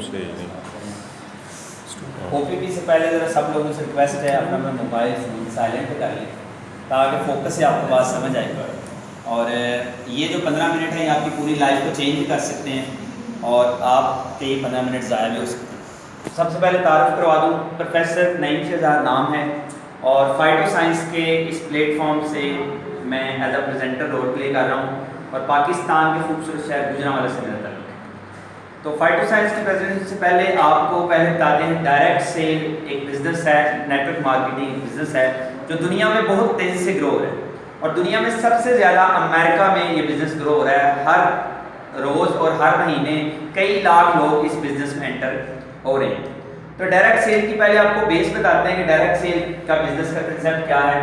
सही नहीं। ओपीपी से पहले ज़रा सब लोगों से रिक्वेस्ट है अपना अपना मोबाइल फ़ोन साइलेंट कर लें ताकि फोकस से आपको बात समझ आए। और ये जो 15 मिनट है ये आपकी पूरी लाइफ को चेंज कर सकते हैं और आपके 15 मिनट ज़ाया भी हो सकते हैं। सबसे पहले तारुफ करवा दूँ, प्रोफेसर नईम शहजाद नाम है और फाइटो साइंस के इस प्लेटफॉर्म से मैं as a presenter role play कर रहा हूँ और पाकिस्तान के खूबसूरत शहर गुजरांवाला से मेरा तल्लुक है। तो फाइटो साइंस के प्रेजेंटेशन से पहले आपको पहले बताते हैं, डायरेक्ट सेल एक बिज़नेस है, नेटवर्क मार्केटिंग एक बिज़नेस है जो दुनिया में बहुत तेज़ी से ग्रो हो रहा है और दुनिया में सबसे ज़्यादा अमेरिका में ये बिज़नेस ग्रो हो रहा है। हर रोज़ और हर महीने कई लाख लोग इस बिज़नेस में एंटर हो रहे हैं। तो डायरेक्ट सेल की पहले आपको बेस बताते हैं कि डायरेक्ट सेल का बिज़नेस का कंसेप्ट क्या है।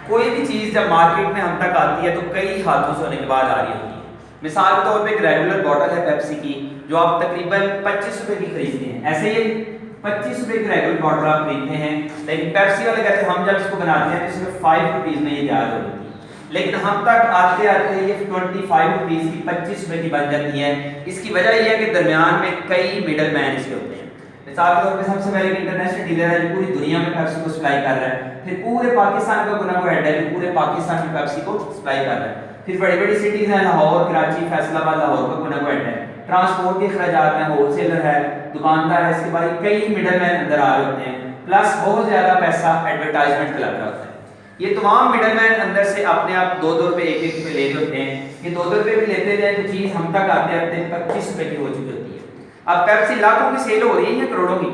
कोई भी चीज़ जब मार्केट में हम तक आती है तो कई हाथों से होने के बाद आ रही होती है। मिसाल के तौर पे एक रेगुलर बॉटल है पेप्सी की जो आप तकरीबन 25 रुपए की खरीदते हैं, ऐसे ही 25 रुपए की रेगुलर बॉटल आप खरीदते हैं, लेकिन पेप्सी वाले कहते हैं हम जब इसको बनाते हैं तो सिर्फ 5 रुपीज़ में ये तैयार हो जाती है, लेकिन हम तक आते आते ये 25 रुपीज़ की 25 रुपए की बन जाती है। इसकी वजह यह है कि दरमियान में कई मिडल मैन इसके होते हैं। मिसाल के तौर पर सबसे पहले एक इंटरनेशनल डीलर है जो पूरी दुनिया में पेप्सी को सप्लाई कर रहा है, फिर पूरे पाकिस्तान का कोना को हेड है जो पूरे पाकिस्तान में पेप्सी को सप्लाई कर रहा है, फिर बड़ी बड़ी सिटीज़ हैं लाहौर, कराची, फैसलाबाद, लाहौर का कोना को हेड है, ट्रांसपोर्ट के अखराजात हैं, होलसेलर है, दुकानदार है, इसके बाद कई मिडल मैन अंदर आ रहे होते हैं, प्लस बहुत ज़्यादा पैसा एडवर्टाइजमेंट का लग रहा होता है। ये तमाम मिडल मैन अंदर से अपने आप 2-2 रुपये 1-1 रुपये ले रहे होते हैं। ये 2-2 रुपये भी लेते जाए तो चीज़ हम तक आते आते 25 रुपये की हो चुकी होती है। अब पेप्सी लाखों की सेल हो रही है या करोड़ों की?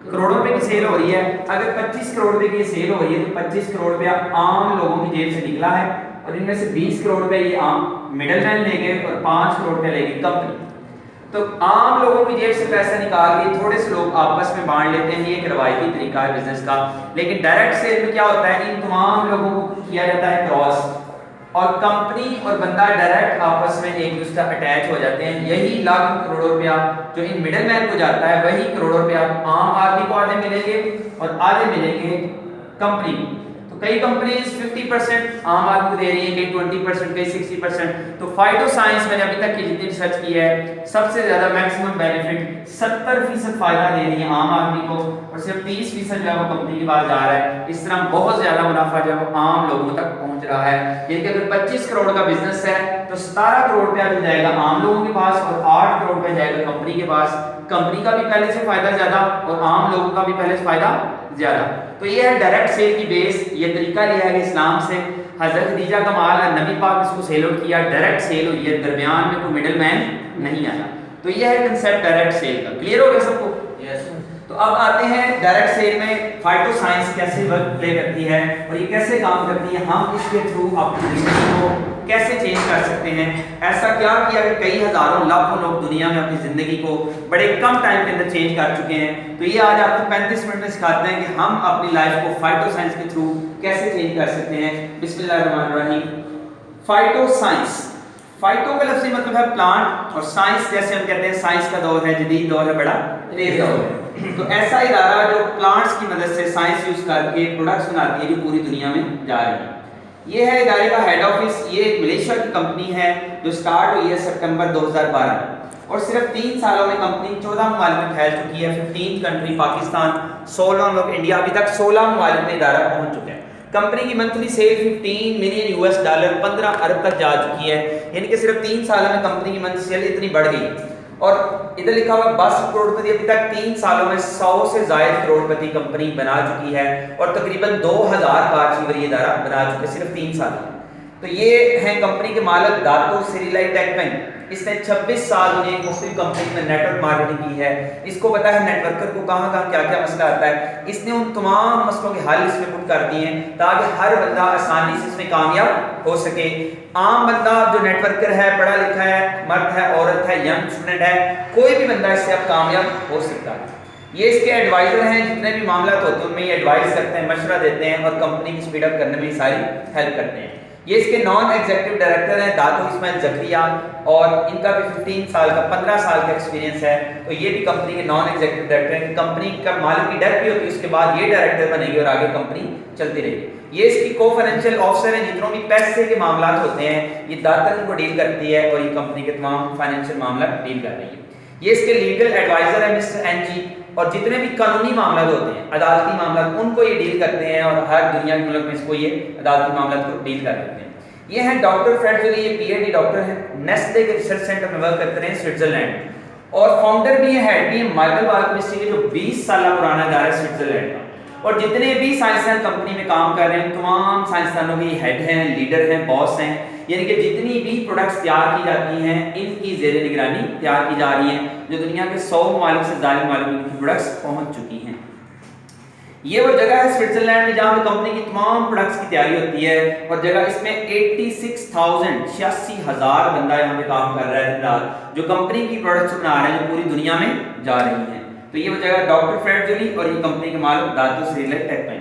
करोड़ों रुपए की सेल हो रही है। अगर 25 करोड़ रुपए की सेल हो रही है तो 25 करोड़ रुपया आम लोगों की जेब से निकला है और इनमें से 20 करोड़ रुपए ये आम मिडल मैन ले गए और 5 करोड़ रुपए लेगी कंपनी। तो आम लोगों की जेब से पैसा निकाल के थोड़े से लोग आपस में बांट लेते हैं, ये एक रवायती तरीका है बिजनेस का। लेकिन डायरेक्ट सेल में क्या होता है, इन तमाम लोगों को किया जाता है क्रॉस और कंपनी और बंदा डायरेक्ट आपस में एक दूसरे अटैच हो जाते हैं। यही लाख करोड़ों रुपया जो इन मिडल मैन को जाता है वही करोड़ों रुपया आम आदमी को आधे मिलेंगे और आधे मिलेंगे कंपनी को। तो कई कंपनीज 50% आम आदमी को दे रही है, कई 20%, कई 60%। तो फाइटो साइंस मैंने अभी तक की जितनी रिसर्च की है सबसे ज्यादा मैक्सिमम बेनिफिट 70% फायदा दे रही है आम आदमी को और सिर्फ 30% जो है वो कंपनी के पास जा रहा है। इस तरह बहुत ज्यादा मुनाफा जो है वो आम लोगों तक पहुंच रहा है। यानी कि अगर 25 करोड़ का बिजनेस है तो 17 करोड़ रुपया जो जाएगा आम लोगों के पास और 8 करोड़ रुपया जाएगा कंपनी के पास। कंपनी का भी पहले से फायदा ज्यादा और आम लोगों का भी पहले से फायदा ज्यादा। तो ये है डायरेक्ट सेल की बेस। ये तरीका लिया है इस्लाम से, हजरत खदीजा का माल है, नबी पाक इसको सेल आउट किया, डायरेक्ट सेल हुई है, दरमियान में कोई मिडल मैन नहीं आया। तो ये है कंसेप्ट डायरेक्ट सेल का। क्लियर हो गया सबको? यस। तो अब आते हैं डायरेक्ट सेल में फाइटो साइंस कैसे वर्क प्ले करती है और ये कैसे काम करती है, हम इसके थ्रू अपनी बिजनेस को कैसे चेंज कर सकते हैं। ऐसा क्या किया कि कई हजारों लाखों लोग दुनिया में अपनी जिंदगी को बड़े कम टाइम के अंदर चेंज कर चुके हैं। तो ये आज आपको 35 मिनट में सिखाते हैं कि हम अपनी लाइफ को फाइटो साइंस के थ्रू कैसे चेंज कर सकते हैं। बिस्मिल्लाहिर्रहमानिर्रहीम। फाइटो साइंस, फाइटो का लफ्ज़ी मतलब है प्लांट और साइंस जैसे हम कहते हैं साइंस का दौर है, जदीद दौर है, बड़ा तेज दौर है। तो ऐसा इदारा जो प्लांट्स की मदद से साइंस यूज करके प्रोडक्ट्स बनाती है जो पूरी दुनिया में जा रही है। ये है इदारे का हेड ऑफिस। ये एक मलेशिया की कंपनी है जो स्टार्ट हुई है सितंबर 2012 में और सिर्फ 3 सालों में कंपनी 14 ममालिक में फैल चुकी है। 15 कंट्री पाकिस्तान, 16 लोग इंडिया, अभी तक 16 ममालिक में इदारा पहुंच चुके हैं। कंपनी की monthly cell 15 million US dollar 15 अरब तक जा चुकी है। यानी कि सिर्फ 3 सालों में कंपनी की मंथली सेल इतनी बढ़ गई। और इधर लिखा हुआ 62 करोड़पति, अभी तक 3 सालों में 100 से ज्यादा करोड़पति कंपनी बना चुकी है और तकरीबन 2000 कार ये इदारा बना चुके हैं सिर्फ 3 साल में। तो ये है कंपनी के मालिक दातो सिरिलाई टेकमेन। इसने 26 साल दुनिया की मुख्तलिफ कंपनी में नेटवर्क मार्केटिंग की है। इसको पता है नेटवर्कर को कहाँ कहाँ क्या क्या मसला आता है। इसने उन तमाम मसलों के हल इसमें पुट कर दिए हैं ताकि हर बंदा आसानी से इसमें कामयाब हो सके। आम बंदा जो नेटवर्कर है, पढ़ा लिखा है, मर्द है, औरत है, यंग स्टूडेंट है, कोई भी बंदा इससे अब कामयाब हो सकता है। ये इसके एडवाइजर हैं, जितने भी मामला होते हैं उनमें ये एडवाइस करते हैं, मशवरा देते हैं और कंपनी की स्पीड अप करने में सारी हेल्प करते हैं। ये इसके नॉन एग्जीक्यूटिव डायरेक्टर हैं दातो इस्माइल जकरिया और इनका भी 15 साल का 15 साल का एक्सपीरियंस है। तो ये भी कंपनी के नॉन एग्जीक्यूटिव डायरेक्टर हैं। कंपनी का मालिक की डेथ भी होती है उसके बाद ये डायरेक्टर बनेगी और आगे कंपनी चलती रहेगी। ये इसकी को फाइनेंशियल ऑफिसर है, जितनों भी पैसे के मामला होते हैं ये दातर इनको डील करती है और ये कंपनी के तमाम फाइनेंशियल मामला डील कर रही है। ये इसके लीगल एडवाइजर है मिस्टर एनजी, और जितने भी कानूनी मामला होते हैं, अदालती मामला, उनको ये डील करते हैं और हर दुनिया के मुल्क में इसको ये अदालती मामला को डील कर लेते हैं। ये हैं डॉक्टर फ्रेड जोली, ये पीएचडी डॉक्टर हैं, नेस्ले के रिसर्च सेंटर में वर्क करते हैं स्विट्जरलैंड, और फाउंडर भी है, हेड भी है माइकल बायोकेमिस्ट्री के, जो 20 साल पुराना इदारा है स्विट्जरलैंड का। और जितने भी साइंसदान कंपनी में काम कर रहे हैं, तमाम साइंसदानों के हेड हैं, लीडर हैं, बॉस हैं, यानी कि जितनी भी प्रोडक्ट्स तैयार की जाती हैं इनकी ज़ेरे निगरानी तैयार की जा रही हैं, जो दुनिया के 100 ममालिक से ज़्यादा ममालिक में इनकी प्रोडक्ट्स पहुंच चुकी हैं। ये वो जगह है स्विट्जरलैंड में जहाँ पे कंपनी की तमाम प्रोडक्ट्स की तैयारी होती है, और जगह इसमें 86,000 बंदा यहाँ पे काम कर रहा है, जो कंपनी की प्रोडक्ट्स बना रहे हैं, जो पूरी दुनिया में जा रही हैं। तो ये वो जगह डॉक्टर फ्रेड जोली, और ये कंपनी के मालिक दातो श्रीलेट टेकपेन।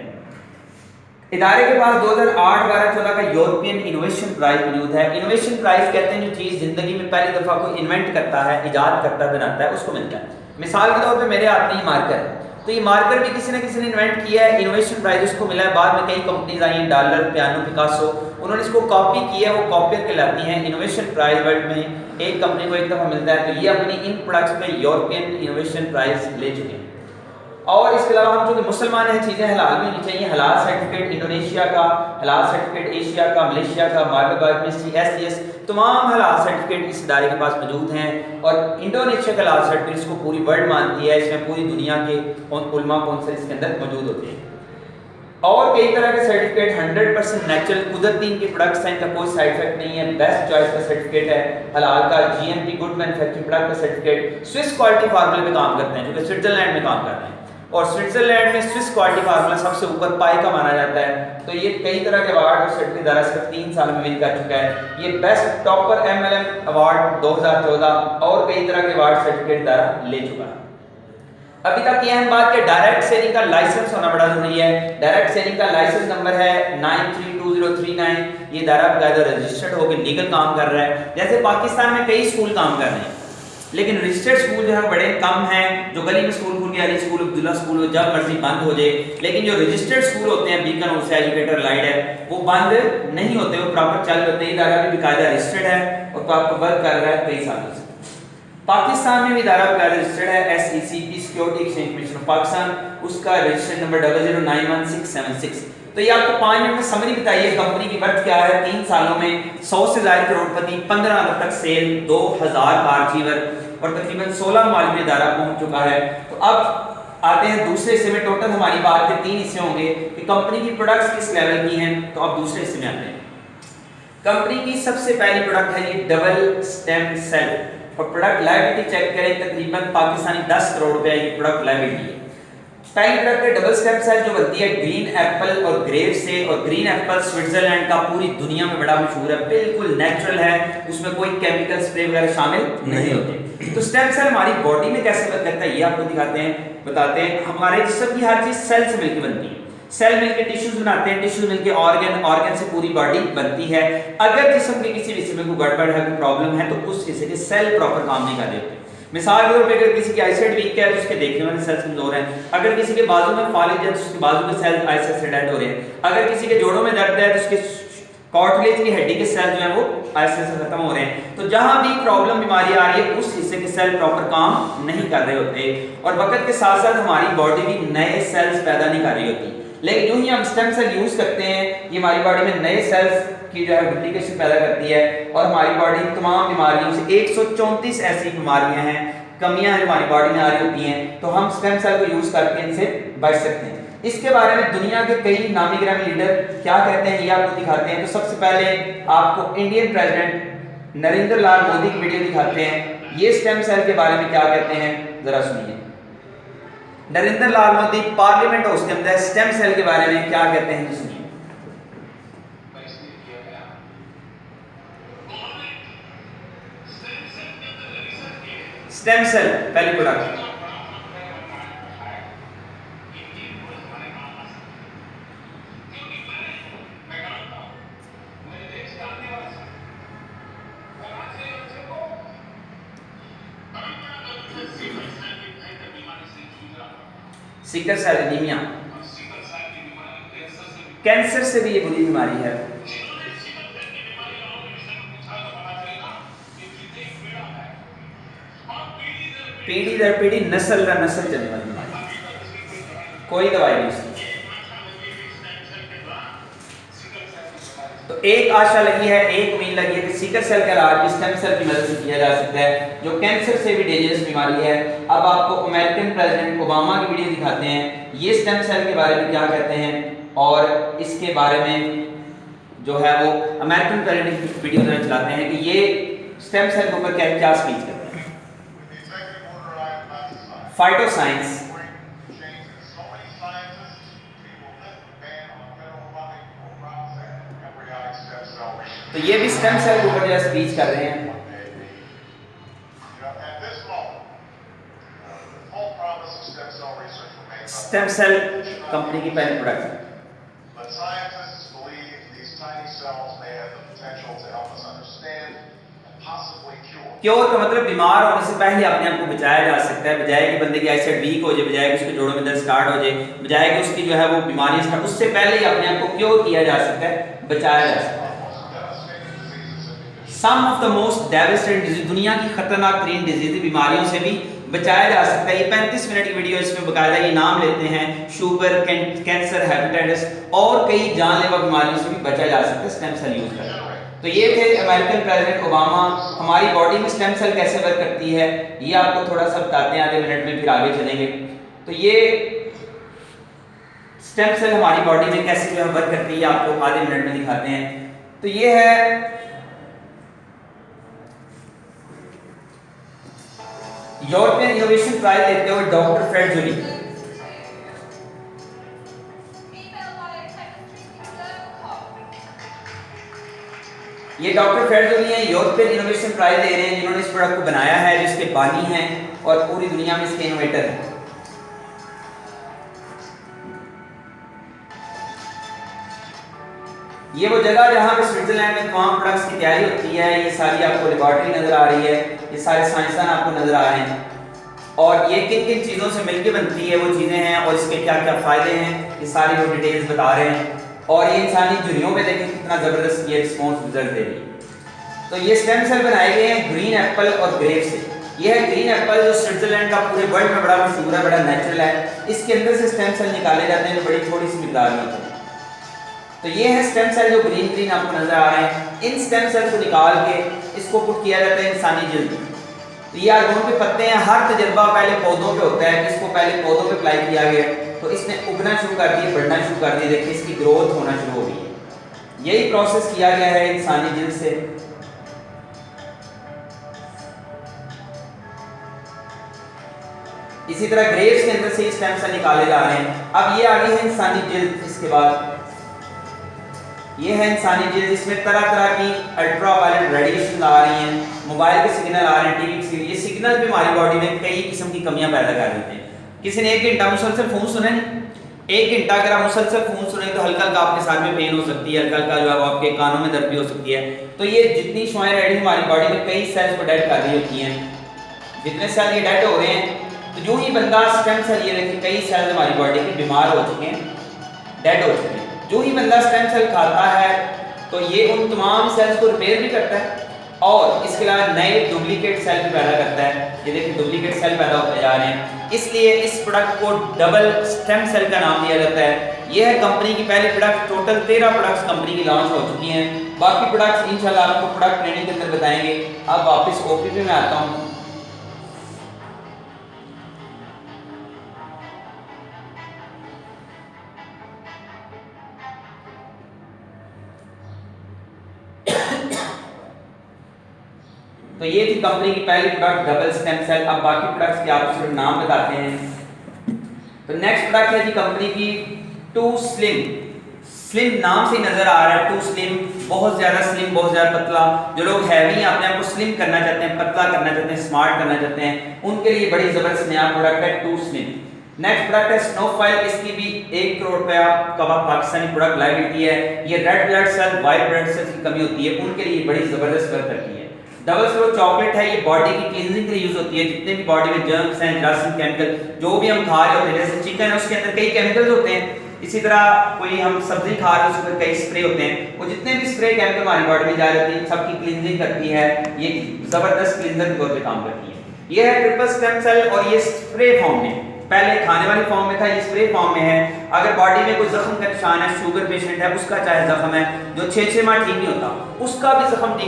इदारे के पास 2008, 12, 14 का यूरोपियन इनोवेशन प्राइज मौजूद है। इनोवेशन प्राइज कहते हैं जो चीज़ जिंदगी में पहली दफ़ा कोई इन्वेंट करता है, इजाद करता है, बनाता है, उसको मिलता है। मिसाल के तौर पे मेरे हाथ में ये मार्कर है, तो ये मार्कर भी किसी न किसी ने इन्वेंट किया है, इनोवेशन प्राइज उसको मिला है। बाद में कई कंपनीज आई हैं, डॉलर, पियानो, पिकासो, उन्होंने इसको कॉपी किया है, वो कॉपियर कहलाती हैं। इनोवेशन प्राइज वर्ल्ड में एक कंपनी को एक दफ़ा मिलता है, तो ये अपनी इन प्रोडक्ट्स पे यूरोपियन इनोवेशन प्राइज ले चुके हैं। और इसके अलावा हम जो मुसलमान हैं, चीज़ें हलाल में होनी चाहिए। हलाल सर्टिफिकेट इंडोनेशिया का, हलाल सर्टिफिकेट एशिया का, मलेशिया का, माइकल बायोकेमिस्ट्री, एसजीएस, तमाम हलाल सर्टिफिकेट इस इदारे के पास मौजूद हैं। और इंडोनेशिया का हलाल सर्टिफिकेट इसको पूरी वर्ल्ड मानती है, इसमें पूरी दुनिया के उलमा कौंसिल इसके अंदर मौजूद होते हैं। और कई तरह के सर्टिफिकेट 100% नेचुरल कुदरती इनके प्रोडक्ट्स हैं, इनका कोई साइड इफेक्ट नहीं है। बेस्ट चॉइस का सर्टिफिकेट है हलाल का, जीएमपी गुड मैन्युफैक्चरिंग प्रोडक्ट का सर्टिफिकेट। स्विस क्वालिटी फार्मूले पे काम करते हैं, जो कि स्विट्जरलैंड में काम कर रहे हैं, और स्विट्जरलैंड में स्विस क्वालिटी फार्मूला सबसे ऊपर पाई का माना जाता है। तो ये कई तरह के अवार्ड और सर्टिफिकेट इदारा सिर्फ 3 साल में विन कर चुका है। ये बेस्ट टॉपर एमएलएम अवार्ड 2014 और कई तरह के अवार्ड सर्टिफिकेट इदारा ले चुका है। अभी तक ये हम बात के डायरेक्ट सेलिंग का लाइसेंस होना बड़ा जरूरी है। डायरेक्ट सेलिंग का लाइसेंस नंबर है 932039। ये इदारा बकायदा रजिस्टर्ड होकर लीगल काम कर रहा है। जैसे पाकिस्तान में कई स्कूल काम कर रहे हैं, लेकिन रजिस्टर्ड स्कूल जो है बड़े कम हैं। जो गली में स्कूल खुल गया, अली स्कूल, अब्दुल्ला स्कूल, जब मर्जी बंद हो जाए, लेकिन जो रजिस्टर्ड स्कूल होते हैं, बीकन हाउस एजुकेटर लाइट है, वो बंद नहीं होते, वो प्रॉपर चल रहे होते हैं। इदारा भी बाकायदा रजिस्टर्ड है और प्रॉपर वर्क कर रहा है कई सालों से। पाकिस्तान में भी इदारा बाकायदा रजिस्टर्ड है, SECP security exchange commission of Pakistan, उसका रजिस्टर्ड नंबर 00911676। तो ये आपको 5 मिनट में समरी बताइए कंपनी की वर्थ क्या है। 3 सालों में 100 से ज्यादा करोड़पति, 15 अरब तक सेल, 2000 कार अचीवर, और तकरीबन 16 ममालिक में इदारा पहुंच चुका है। तो अब आते हैं दूसरे हिस्से में। टोटल हमारी बात के 3 हिस्से होंगे कि कंपनी की प्रोडक्ट्स किस लेवल की हैं। तो अब दूसरे हिस्से में आते हैं। कंपनी की सबसे पहली प्रोडक्ट है ये डबल स्टेम सेल, और प्रोडक्ट लायबिलिटी चेक करें, तकरीबन पाकिस्तानी 10 करोड़ रुपए की प्रोडक्ट लायबिलिटी है। पहली प्रोडक्ट है डबल स्टेम सेल, जो बनती है ग्रीन एप्पल और ग्रेप से। और ग्रीन एप्पल स्विट्जरलैंड का पूरी दुनिया में बड़ा मशहूर है, बिल्कुल नेचुरल है, उसमें कोई केमिकल स्प्रे वगैरह शामिल नहीं होते। तो स्टेम सेल हमारी बॉडी में कैसे वर्क करता है ये आपको दिखाते हैं, बताते हैं। हमारे जिस्म की हर चीज सेल से मिलकर बनती है। सेल मिलकर टिश्यूज बनाते हैं, टिश्यूज मिलकर ऑर्गन, ऑर्गन से पूरी बॉडी बनती है। अगर जिस्म के किसी हिस्से में कोई गड़बड़ है, कोई प्रॉब्लम है, तो उस हिस्से के सेल प्रॉपर काम नहीं कर रहे होते। मिसाल के तौर पे अगर किसी की आईसाइट वीक है तो उसके देखने वाले सेल्स कमजोर हैं। अगर किसी के बाजू में फॉलिज है तो उसके बाजू के सेल आईसाइट से डेड हो रहे हैं। अगर किसी के जोड़ों में दर्द है तो उसके कार्टिलेज की हड्डी के सेल जो है वो आईसाइट से खत्म हो रहे हैं। तो जहां भी प्रॉब्लम बीमारी आ रही है उस हिस्से के सेल प्रॉपर काम नहीं कर रहे होते, और वक्त के साथ साथ हमारी बॉडी भी नए सेल्स पैदा नहीं कर रही होती। लेकिन यूं ही हम स्टेम सेल यूज करते हैं, ये हमारी बॉडी में नए सेल्स की जो है डुप्लीकेशन पैदा करती है, और हमारी बॉडी तमाम बीमारियों से 134 ऐसी बीमारियां हैं, कमियां हैं हमारी बॉडी में आ रही होती हैं, तो हम स्टेम सेल को यूज करके इनसे बच सकते हैं। इसके बारे में दुनिया के कई नामी गिरामी लीडर क्या कहते हैं ये आपको दिखाते हैं। तो सबसे पहले आपको इंडियन प्रेसिडेंट नरेंद्र लाल मोदी की वीडियो दिखाते हैं। ये स्टेम सेल के बारे में क्या कहते हैं जरा सुनिए। नरेंद्र लाल मोदी पार्लियामेंट हाउस के अंदर स्टेम सेल के बारे में क्या कहते हैं सुनिए। स्टेम सेल पहली product sickle cell anaemia, cancer से भी ये बुरी बीमारी है। पीढ़ी दर पीढ़ी नस्ल दर नस्ल चलने वाली बीमारी, कोई दवाई नहीं उसकी। तो एक आशा लगी है, एक उम्मीद लगी है कि सिकल सेल का इलाज स्टेम सेल की मदद से किया जा सकता है, जो कैंसर से भी डेंजरस बीमारी है। अब आपको अमेरिकन प्रेसिडेंट ओबामा की वीडियो दिखाते हैं, ये स्टेम सेल के बारे में क्या कहते हैं और इसके बारे में जो है वो अमेरिकन प्रेसिडेंट की वीडियो जरा चलाते हैं कि ये स्टेम सेल के ऊपर क्या स्पीच करते हैं। फाइटोसाइंस, तो ये भी स्टेम सेल के ऊपर जो स्पीच कर रहे हैं। स्टेम सेल कंपनी की पहली प्रोडक्ट। क्योर का मतलब बीमार होने से पहले अपने आप को बचाया जा सकता है, बजाय कि बंदे की आईसाइट वीक हो जाए, बजाय कि उसके जोड़ों में दर्द स्टार्ट हो जाए, बजाय कि उसकी जो है वो बीमारी स्टार्ट, उससे पहले ही अपने आप को क्योर किया जा सकता है, बचाया जा सकता है। Some of the most devastating disease, दुनिया की खतरनाक तरीन डिजीज बीमारियों से भी बचाया जा सकता है। ये 35 मिनट की वीडियो, इसमें बकायदा ये नाम लेते हैं, शुगर, कैंसर, हेपेटाइटिस और कई जानलेवा बीमारियों से भी बचा जा सकता है स्टेम सेल यूज करके। तो ये थे अमेरिकन प्रेसिडेंट ओबामा। हमारी बॉडी में स्टेम सेल कैसे वर्क करती है ये आपको थोड़ा सा बताते हैं आधे मिनट में, फिर आगे चलेंगे। तो ये स्टेम सेल हमारी बॉडी में कैसे जो है वर्क करती है आपको आधे मिनट में दिखाते हैं। तो ये है यूरोपियन इनोवेशन प्राइज लेते हुए डॉक्टर फ्रेड जोली। ये डॉक्टर फ्रेड जोली हैं, यूरोपियन इनोवेशन प्राइज दे रहे हैं, जिन्होंने इस प्रोडक्ट को बनाया है, जिसके बानी हैं और पूरी दुनिया में इसके इनोवेटर हैं। ये वो जगह जहां पे स्विट्जरलैंड में तमाम प्रोडक्ट्स की तैयारी होती है। ये सारी आपको लेबोरेटरी नजर आ रही है, ये सारे साइंसदान आपको नजर आ रहे हैं और ये किन किन चीज़ों से मिलकर बनती है वो चीज़ें हैं और इसके क्या क्या फ़ायदे हैं, ये सारी वो डिटेल्स बता रहे हैं। और ये इंसानी झुर्रियों पे देखें कितना ज़बरदस्त ये रिस्पॉन्स रिजल्ट दे रही है। तो ये स्टेम सेल बनाए गए हैं ग्रीन एप्पल और ग्रेप से। ये है ग्रीन एप्पल जो स्विट्जरलैंड का पूरे वर्ल्ड में बड़ा मशहूर है, बड़ा नेचुरल है। इसके अंदर से स्टेम सेल निकाले जाते हैं जो बड़ी थोड़ी सी मिकदार में होते हैं। तो ये है स्टेम सेल जो ग्रीन ग्रीन आपको नजर आ रहे हैं। इन स्टेम सेल को निकाल के इसको पुट किया जाता है इंसानी जल्द। तो ये आर्गोन के पत्ते हैं। हर तजर्बा पहले पौधों पे होता है, इसको पहले पौधों पे अप्लाई किया गया तो इसने उगना शुरू कर दिया, बढ़ना शुरू कर दिया, देखिए इसकी ग्रोथ होना शुरू हो गई है। यही प्रोसेस किया गया है इंसानी जल्द से। इसी तरह ग्रेप्स के अंदर से स्टेम सेल निकाले जा रहे हैं। अब ये आगे है इंसानी जल्द। इसके बाद ये है इंसानी जल्द, जिसमें तरह तरह की अल्ट्रावायलेट रेडिएशन आ रही हैं, मोबाइल के सिग्नल आ रहे हैं, टीवी के सिग्नल। ये सिग्नल भी हमारी बॉडी में कई किस्म की कमियां पैदा कर देते हैं। किसी ने 1 घंटा मुसलसल फोन सुना नहीं, 1 घंटा अगर आप मुसलसल फोन सुने तो हल्का हल्का आपके साथ में पेन हो सकती है, हल्का हल्का जो है आपके कानों में दर्द भी हो सकती है। तो ये जितनी शुआएं रेडी हमारी बॉडी में कई सेल्स को डेड कर रही होती हैं। जितने सेल ये डेड हो रहे हैं तो जो ही बंदा स्टेम सेल, ये देखिए कई सेल्स हमारी बॉडी के बीमार हो चुके हैं, डेड हो चुके हैं। जो ही बंदा स्टेम सेल खाता है तो ये उन तमाम सेल्स को रिपेयर भी करता है और इसके अलावा नए डुप्लीकेट सेल भी पैदा करता है। ये देखिए डुप्लीकेट सेल पैदा होते जा रहे हैं, इसलिए इस प्रोडक्ट को डबल स्टेम सेल का नाम दिया जाता है। ये है कंपनी की पहली प्रोडक्ट। टोटल 13 प्रोडक्ट्स कंपनी की लॉन्च हो चुकी हैं। बाकी प्रोडक्ट्स इंशाल्लाह आपको प्रोडक्ट ट्रेनिंग के अंदर बताएंगे। अब वापस ओपीपी में आता हूँ। तो ये थी कंपनी की पहली प्रोडक्ट डबल स्टेम सेल। अब बाकी प्रोडक्ट्स के आपको सिर्फ नाम बताते हैं। तो नेक्स्ट प्रोडक्ट है जी कंपनी की टू स्लिम। स्लिम नाम से ही नजर आ रहा है, टू स्लिम, बहुत ज्यादा स्लिम, बहुत ज्यादा पतला। जो लोग हैवी हैं, अपने आप को स्लिम करना चाहते हैं, पतला करना चाहते हैं, स्मार्ट करना चाहते हैं, उनके लिए बड़ी जबरदस्त नया प्रोडक्ट है टू स्लिम। नेक्स्ट प्रोडक्ट है स्नोफाइल। इसकी भी 1 करोड़ रुपया का पाकिस्तानी प्रोडक्ट लाइबिलिटी है। ये red blood cell, white blood cell की कमी होती है, उनके लिए बड़ी जबरदस्त वर्क करती है। डबल स्लो चॉकलेट है, ये बॉडी की क्लींजिंग के लिए यूज होती है। जितने भी बॉडी में जर्म्स हैं, जरासीम, केमिकल जो भी हम खा रहे होते हैं, जैसे चिकन है उसके अंदर कई केमिकल्स होते हैं, इसी तरह कोई हम सब्जी खा रहे हैं उसके अंदर कई स्प्रे होते हैं। वो जितने भी स्प्रे केमिकल हमारी बॉडी में जा रहे होते हैं सबकी क्लींजिंग करती है। ये जबरदस्त क्लींजर के तौर पे काम करती है। ये है ट्रिपल स्टेम सेल और ये स्प्रे फॉर्म में, पहले खाने वाली फॉर्म में था, ये स्प्रे फॉर्म में है। अगर बॉडी में कोई जख्म का निशान है, शुगर पेशेंट है, उसका चाहे जख्म है जो 6-6 माह ठीक नहीं होता, उसका भी जख्म ठीक